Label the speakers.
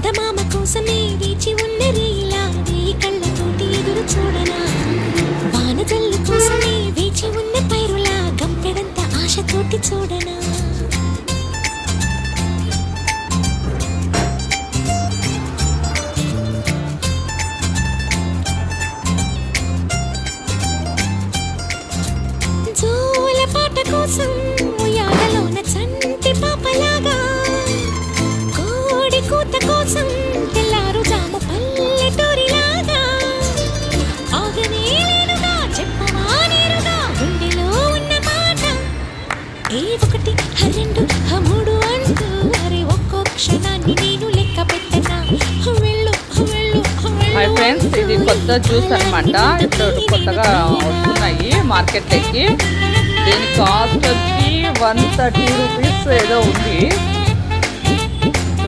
Speaker 1: చందమామ కోసమే వేచి ఉన్న రేయిలా వేయి కళ్ళతోటి ఎదురు చూడనా వానజల్లు కోసమే వేచి ఉన్న పైరులా గంపెడంత ఆశతోటి చూడనా జోల పాట కోసం ఉయ్యాలలోన చంటి పాపలాగా కోడి కూత కోసం తెల్లారు జాము పల్లెటూరిలాగా ఆగనే లేనుగా చెప్పవా నేరుగా గుండెలో ఉన్న మాట ఏ ఒకటి రెండు మూడు అంటూ మరి ఒక్కో క్షణాన్ని నేను లెక్క పెట్టనా వెళ్ళు వెళ్ళు
Speaker 2: హాయ్ ఫ్రెండ్స్, ఇది కొత్త జ్యూస్ అనమాట. ఇప్పుడు కొత్తగా వస్తున్నాయి మార్కెట్లోకి. దీని కాస్ట్ వచ్చి 130 రూపీస్ ఏదో ఉంది.